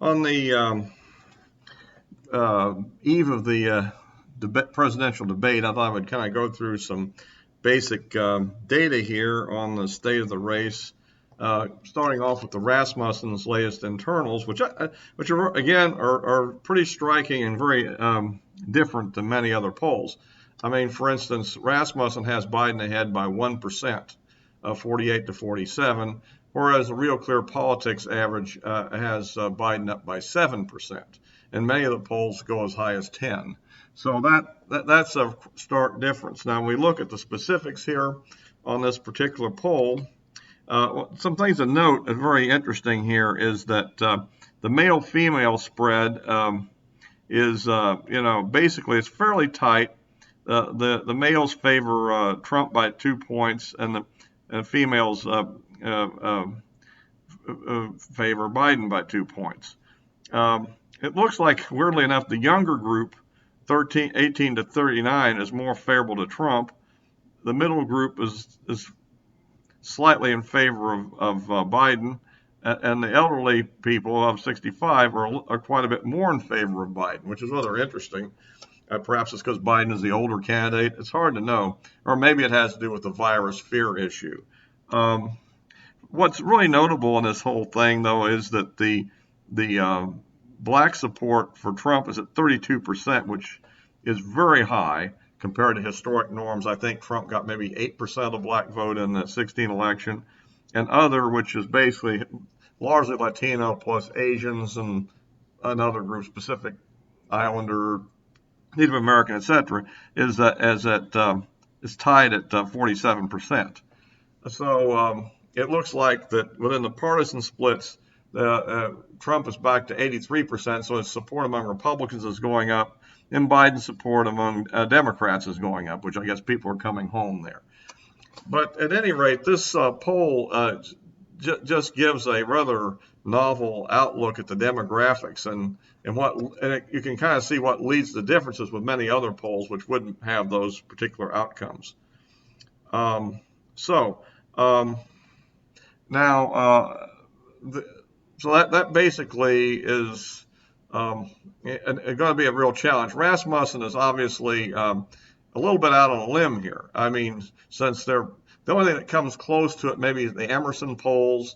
On the eve of the presidential debate, I thought I would kind of go through some basic data here on the state of the race, starting off with the Rasmussen's latest internals, which are again are pretty striking and very different than many other polls. I mean, for instance, Rasmussen has Biden ahead by 1%, 48 to 47, whereas the Real Clear Politics average has Biden up by 7%, and many of the polls go as high as 10. So that's a stark difference. Now, when we look at the specifics here on this particular poll, some things to note, very interesting here, is that the male-female spread is, basically it's fairly tight. The males favor Trump by 2 points, and the females favor Biden by 2 points. It looks like, weirdly enough, the younger group, 18 to 39, is more favorable to Trump. The middle group is slightly in favor of Biden, and the elderly people of 65 are quite a bit more in favor of Biden, which is rather interesting. Perhaps it's because Biden is the older candidate. It's hard to know. Or maybe it has to do with the virus fear issue. What's really notable in this whole thing, though, is that the black support for Trump is at 32%, which is very high compared to historic norms. I think Trump got maybe 8% of the black vote in the 16 election, and other, which is basically largely Latino plus Asians and other groups, Pacific Islander, Native American, etc., is tied at 47%. So it looks like that within the partisan splits, Trump is back to 83%, so his support among Republicans is going up, and Biden's support among Democrats is going up, which I guess people are coming home there. But at any rate, this poll just gives a rather novel outlook at the demographics, and you can kind of see what leads to differences with many other polls which wouldn't have those particular outcomes. Now, so that basically is going to be a real challenge. Rasmussen is obviously a little bit out on a limb here. I mean, since the only thing that comes close to it maybe is the Emerson polls.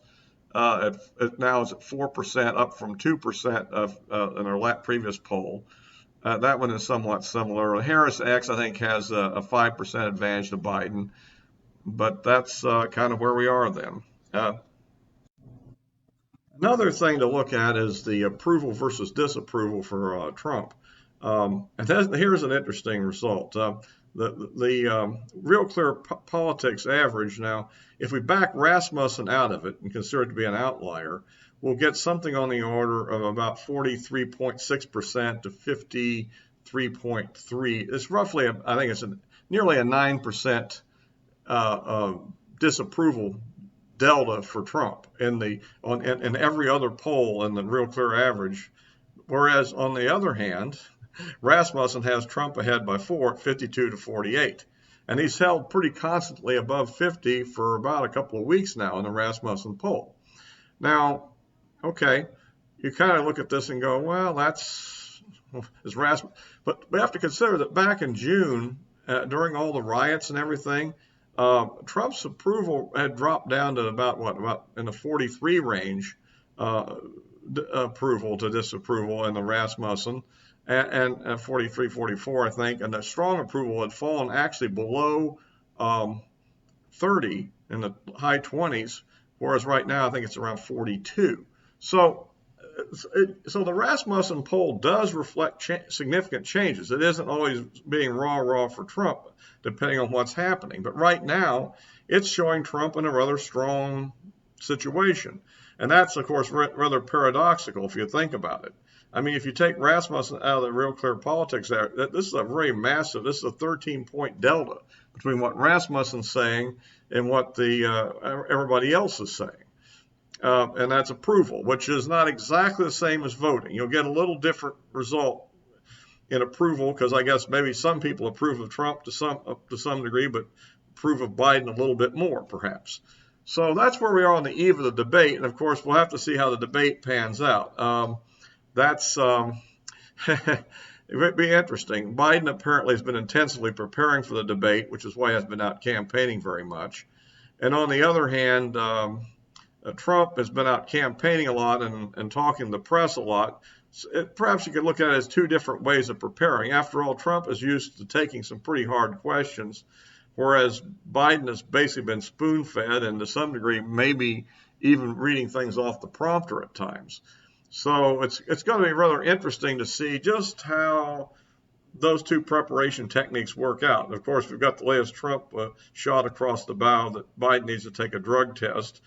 Now is at 4%, up from 2% in our previous poll. That one is somewhat similar. Harris X, I think, has a 5% advantage to Biden, but that's kind of where we are then. Another thing to look at is the approval versus disapproval for Trump. And here's an interesting result. The Real Clear Politics average, now, if we back Rasmussen out of it and consider it to be an outlier, we'll get something on the order of about 43.6% to 53.3%. It's roughly, I think it's nearly a 9% disapproval delta for Trump in every other poll in the Real Clear average, whereas on the other hand, Rasmussen has Trump ahead by 4 at 52 to 48, and he's held pretty constantly above 50 for about a couple of weeks now in the Rasmussen poll. Now, okay, you kind of look at this and go, well, is Rasmussen, but we have to consider that back in June, during all the riots and everything, Trump's approval had dropped down to about in the 43 range, approval to disapproval in the Rasmussen, and 43, 44, I think, and the strong approval had fallen actually below 30 in the high 20s, whereas right now I think it's around 42. So the Rasmussen poll does reflect significant changes. It isn't always being raw for Trump, depending on what's happening. But right now, it's showing Trump in a rather strong situation. And that's, of course, rather paradoxical if you think about it. I mean, if you take Rasmussen out of the Real Clear Politics, this is a very massive, this is a 13-point delta between what Rasmussen's saying and what everybody else is saying. And that's approval, which is not exactly the same as voting. You'll get a little different result in approval because I guess maybe some people approve of Trump to some degree, but approve of Biden a little bit more, perhaps. So that's where we are on the eve of the debate, and of course we'll have to see how the debate pans out. That's it would be interesting. Biden apparently has been intensely preparing for the debate, which is why he hasn't been out campaigning very much. And on the other hand, Trump has been out campaigning a lot and talking to the press a lot. So perhaps you could look at it as two different ways of preparing. After all, Trump is used to taking some pretty hard questions, whereas Biden has basically been spoon-fed and to some degree maybe even reading things off the prompter at times. So it's going to be rather interesting to see just how those two preparation techniques work out. And of course, we've got the latest Trump shot across the bow that Biden needs to take a drug test.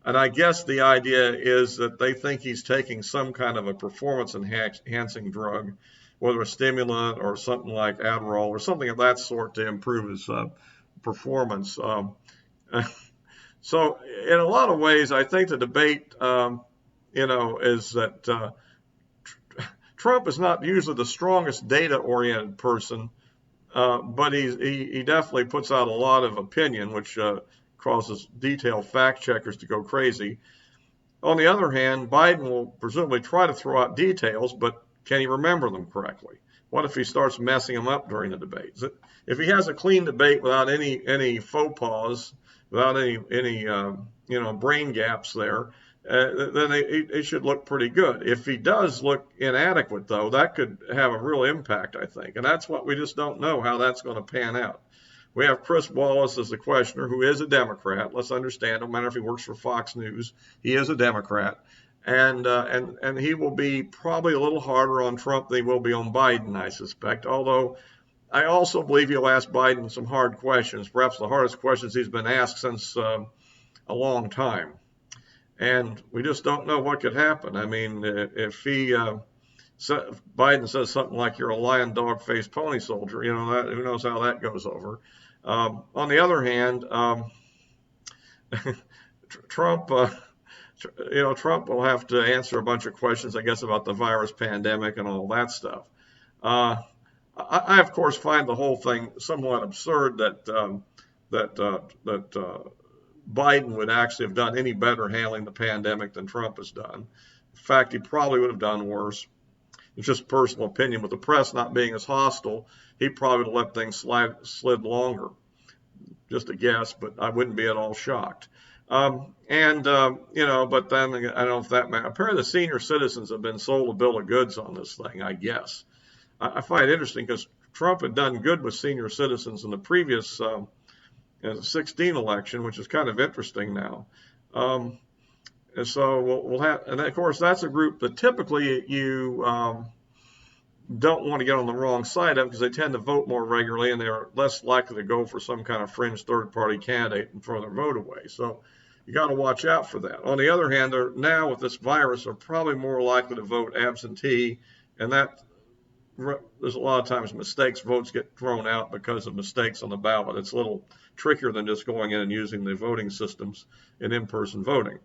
And I guess the idea is that they think he's taking some kind of a performance enhancing drug, whether a stimulant or something like Adderall or something of that sort to improve his performance. So in a lot of ways, I think the debate, is that Trump is not usually the strongest data-oriented person, but he definitely puts out a lot of opinion, which causes detailed fact checkers to go crazy. On the other hand, Biden will presumably try to throw out details, but can he remember them correctly? What if he starts messing them up during the debate? If he has a clean debate without any faux pas, without any brain gaps there, then it should look pretty good. If he does look inadequate, though, that could have a real impact, I think. And that's what we just don't know how that's going to pan out. We have Chris Wallace as the questioner, who is a Democrat. Let's understand, no matter if he works for Fox News, he is a Democrat. And he will be probably a little harder on Trump than he will be on Biden, I suspect. Although I also believe he'll ask Biden some hard questions, perhaps the hardest questions he's been asked since a long time. And we just don't know what could happen. I mean, if Biden says something like "you're a lion, dog faced pony soldier," who knows how that goes over. On the other hand, Trump, Trump will have to answer a bunch of questions, I guess, about the virus pandemic and all that stuff. I of course, find the whole thing somewhat absurd that Biden would actually have done any better handling the pandemic than Trump has done. In fact, he probably would have done worse. It's just personal opinion. With the press not being as hostile, he probably would have let things slid longer. Just a guess, but I wouldn't be at all shocked. But then I don't know if that matters. Apparently, the senior citizens have been sold a bill of goods on this thing, I guess. I find it interesting because Trump had done good with senior citizens in the previous 16 election, which is kind of interesting now. And so we'll have, and of course, that's a group that typically you don't want to get on the wrong side of because they tend to vote more regularly and they're less likely to go for some kind of fringe third-party candidate and throw their vote away. So you got to watch out for that. On the other hand, they're now with this virus are probably more likely to vote absentee, and that there's a lot of times votes get thrown out because of mistakes on the ballot. It's a little trickier than just going in and using the voting systems in-person voting.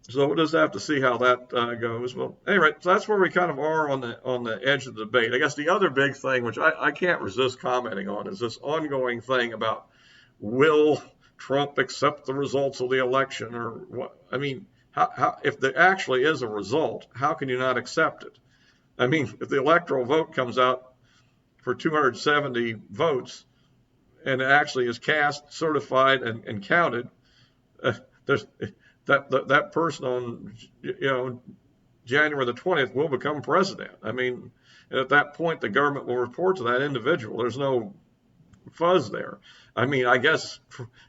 So we'll just have to see how that goes. Well, anyway, so that's where we kind of are on the edge of the debate. I guess the other big thing, which I can't resist commenting on, is this ongoing thing about will Trump accept the results of the election or what? I mean, how if there actually is a result, how can you not accept it? I mean, if the electoral vote comes out for 270 votes and it actually is cast, certified, and counted, there's that person on January the 20th will become president. I mean, and at that point, the government will report to that individual. There's no fuzz there. I mean, I guess,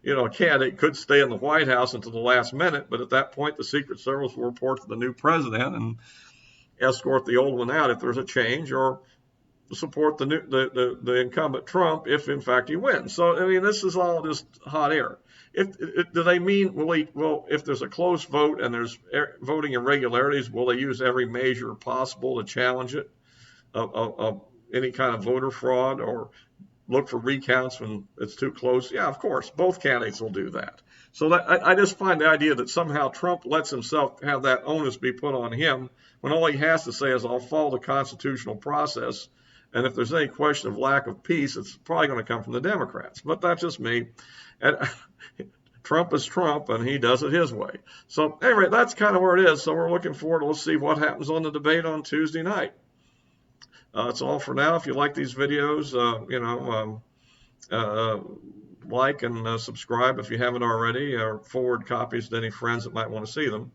a candidate could stay in the White House until the last minute, but at that point, the Secret Service will report to the new president and escort the old one out if there's a change, or support the incumbent Trump if in fact he wins. So I mean, this is all just hot air. Do they mean if there's a close vote and there's voting irregularities, will they use every measure possible to challenge it of any kind of voter fraud or look for recounts when it's too close? Yeah, of course, both candidates will do that. So I just find the idea that somehow Trump lets himself have that onus be put on him when all he has to say is, I'll follow the constitutional process. And if there's any question of lack of peace, it's probably going to come from the Democrats. But that's just me. And Trump is Trump, and he does it his way. So anyway, that's kind of where it is. So we're looking forward to, let's see what happens on the debate on Tuesday night. That's all for now. If you like these videos, like and subscribe if you haven't already, or forward copies to any friends that might want to see them.